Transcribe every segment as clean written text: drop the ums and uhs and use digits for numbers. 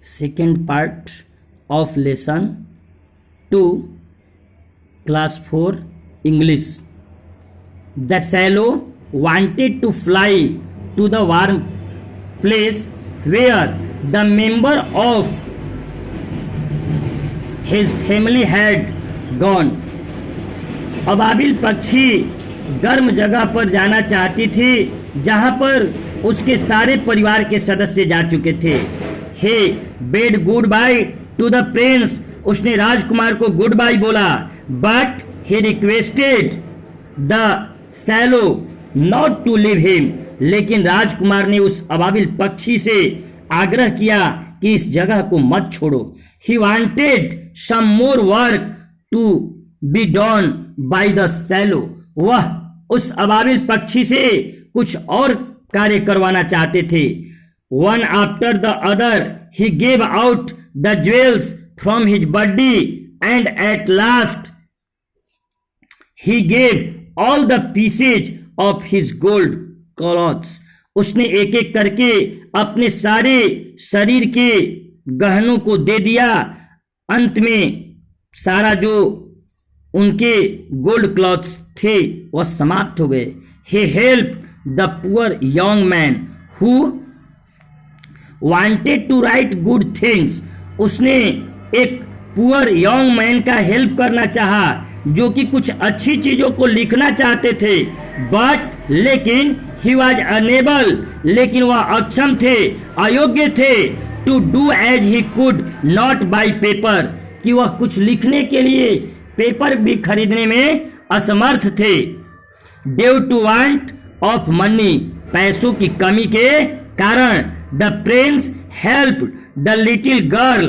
Second part of lesson 2, class 4, English. The swallow wanted to fly to the warm place where the member of his family had gone. अबाबिल पक्षी गर्म जगह पर जाना चाहती थी जहां पर उसके सारे परिवार के सदस्य जा चुके थे. He bade goodbye to the prince, उसने राजकुमार को गुड बाय बोला. But he requested the swallow not to leave him, लेकिन राजकुमार ने उस अबाबिल पक्षी से आग्रह किया कि इस जगह को मत छोड़ो. He wanted some more work to be done by the swallow, वह उस अबाबिल पक्षी से कुछ और कार्य करवाना चाहते थे. One after the other he gave out the jewels from his body and at last he gave all the pieces of his gold clothes. उसने एक एक करके अपने सारे शरीर के गहनों को दे दिया. अंत में सारा जो उनके गोल्ड क्लॉथ्स थे वह समाप्त हो गए. He help the poor young man who wanted to write good things. उसने एक पुअर यंग मैन का हेल्प करना चाहा जो कि कुछ अच्छी चीजों को लिखना चाहते थे. बट लेकिन ही वॉज अनेबल, लेकिन वह अक्षम थे, अयोग्य थे. To do as he could not buy paper, कि वह कुछ लिखने के लिए पेपर भी खरीदने में असमर्थ थे. Due to want of money, पैसों की कमी के कारण the prince help the little girl.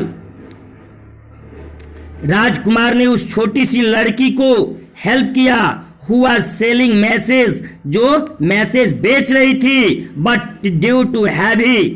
राजकुमार ने उस छोटी सी लड़की को हेल्प किया. हु वाज सेलिंग मैसेज, जो मैसेज बेच रही थी. But due to heavy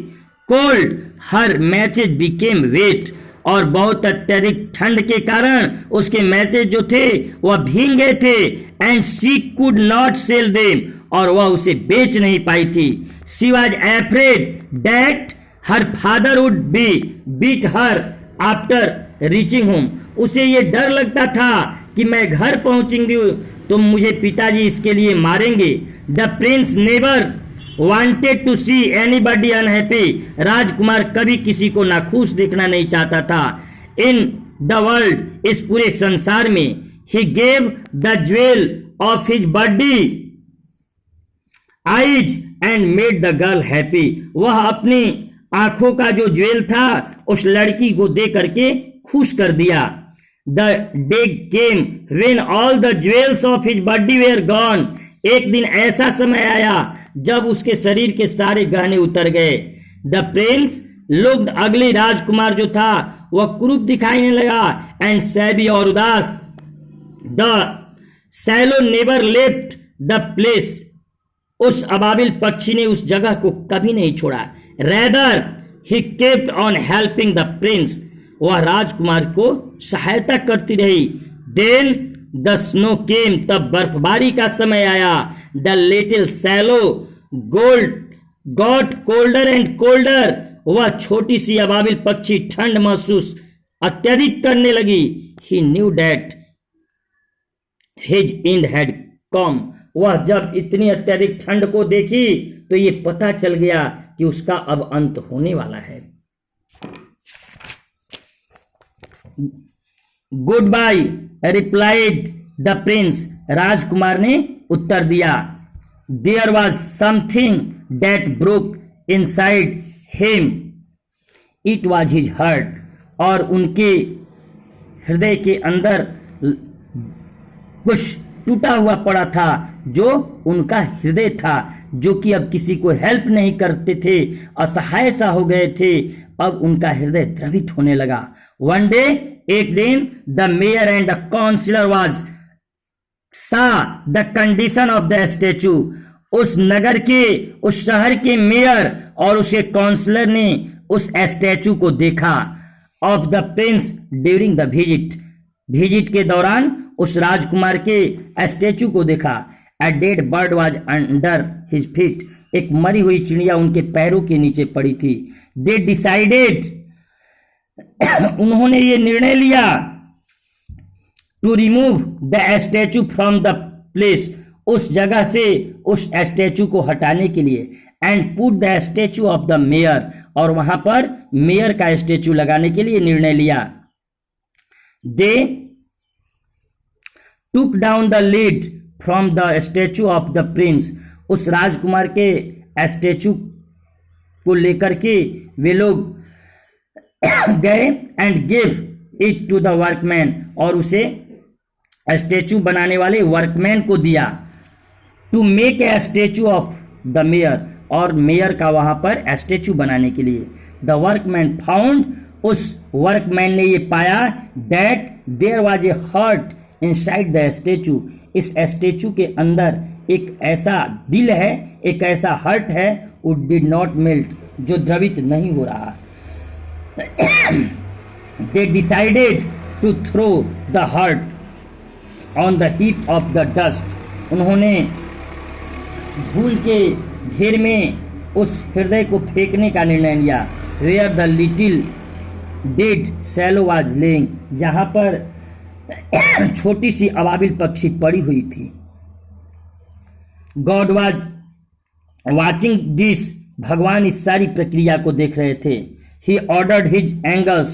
cold her message became wet, और बहुत अत्यधिक ठंड के कारण उसके मैसेज जो थे वह भीग गए थे. And she could not sell them, और वह उसे बेच नहीं पाई थी. She was afraid that her father would be beat her after reaching home. उसे ये डर लगता था कि मैं घर पहुंचूंगी तो मुझे पिताजी इसके लिए मारेंगे. The prince never wanted to see anybody unhappy. राजकुमार कभी किसी को नाखुश देखना नहीं चाहता था. इन द वर्ल्ड, इस पूरे संसार में. He gave the jewel of his body eyes and made the girl happy. वह अपनी आंखों का जो ज्वेल था उस लड़की को दे करके खुश कर दिया. The day came when all the jewels of his body were gone. एक दिन ऐसा समय आया जब उसके शरीर के सारे गहने उतर गए. द प्रिंस लुक्ड अगली, राजकुमार जो था वह क्रूप दिखाने लगा. एंड सैबी, और उदास. The swallow never left the place. उस अबाबिल पक्षी ने उस जगह को कभी नहीं छोड़ा. Rather he kept on helping the Prince. वह राजकुमार को सहायता करती रही. देन द स्नो केम, तब बर्फबारी का समय आया. The little swallow gold got colder and colder. वह छोटी सी अबाबिल पक्षी ठंड महसूस अत्यधिक करने लगी. He knew that his end had come. वह जब इतनी अत्यधिक ठंड को देखी तो ये पता चल गया कि उसका अब अंत होने वाला है. Goodbye replied the prince. राजकुमार ने उत्तर दिया. There was something that broke inside him, it was his heart. और उनके हृदय के अंदर कुछ टूटा हुआ पड़ा था जो उनका हृदय था, जो कि अब किसी को हेल्प नहीं करते थे, असहाय सा हो गए थे. अब उनका हृदय द्रवित होने लगा. वन डे, एक दिन, the mayor and the councillor was saw the condition of the statue. उस नगर के, उस शहर के मेयर और उसके काउंसिलर ने उस स्टैचू को देखा. Of the Prince during the visit के दौरान उस राजकुमार के स्टैचू को देखा. A dead bird was under his feet. एक मरी हुई चिड़िया उनके पैरों के नीचे पड़ी थी. They decided उन्होंने ये निर्णय लिया to remove the statue from the place, उस जगह से उस स्टैचू को हटाने के लिए, and put the statue of the mayor, और वहां पर मेयर का स्टैचू लगाने के लिए निर्णय लिया। They took down the lead from the statue of the prince, उस राजकुमार के स्टैचू को लेकर के वे लोग गए and give it to the workman, और उसे स्टैचू बनाने वाले वर्कमैन को दिया। To make a statue of the mayor, और मेयर का वहां पर स्टैचू बनाने के लिए। द वर्कमैन फाउंड, उस वर्कमैन ने ये पाया that there was a heart inside the statue, इस स्टैचू के अंदर एक ऐसा दिल है, एक ऐसा हार्ट है, वो डिड नॉट मेल्ट, जो द्रवित नहीं हो रहा। They decided to throw the heart on the heap of the dust, उन्होंने धूल के ढेर में उस हृदय को फेंकने का निर्णय लिया। Where the little dead swallow was laying, जहां पर छोटी सी अबाबिल पक्षी पड़ी हुई थी। God was watching this, भगवान इस सारी प्रक्रिया को देख रहे थे। He ordered his angels,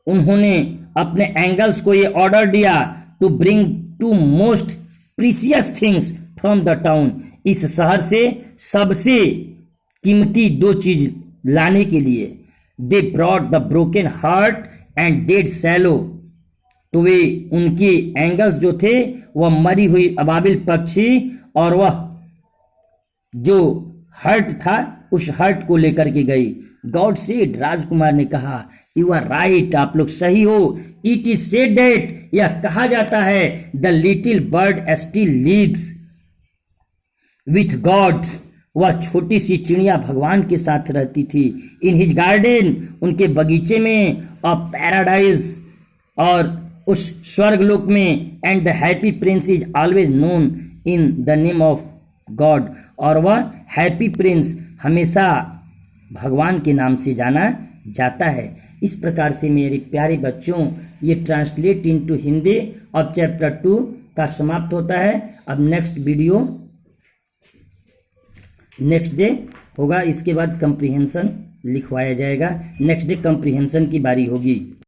उन्होंने अपने एंगल्स को ये ऑर्डर दिया to bring to most precious things from the town, इस शहर से सबसे कीमती दो चीज लाने के लिए। They brought the broken heart and dead swallow, तो वे उनके एंगल्स जो थे वह मरी हुई अबाबिल पक्षी और वह जो हर्ट था उस हर्ट को लेकर के गई। गॉड सेड, राजकुमार ने कहा, यू आर राइट, आप लोग सही हो। इट इज सेड दैट, यह कहा जाता है, the little bird still lives with God, वह छोटी सी चिड़िया भगवान के साथ रहती थी। इन हिज गार्डन, उनके बगीचे में, अ पैराडाइज, और उस स्वर्गलोक में। And the happy Prince is always known in the name of God, और वह हैप्पी प्रिंस हमेशा भगवान के नाम से जाना जाता है। इस प्रकार से मेरे प्यारे बच्चों, ये ट्रांसलेट इनटू हिंदी अब चैप्टर 2 का समाप्त होता है। अब नेक्स्ट वीडियो नेक्स्ट डे होगा, इसके बाद कंप्रीहेंशन लिखवाया जाएगा। नेक्स्ट डे कंप्रीहेंशन की बारी होगी।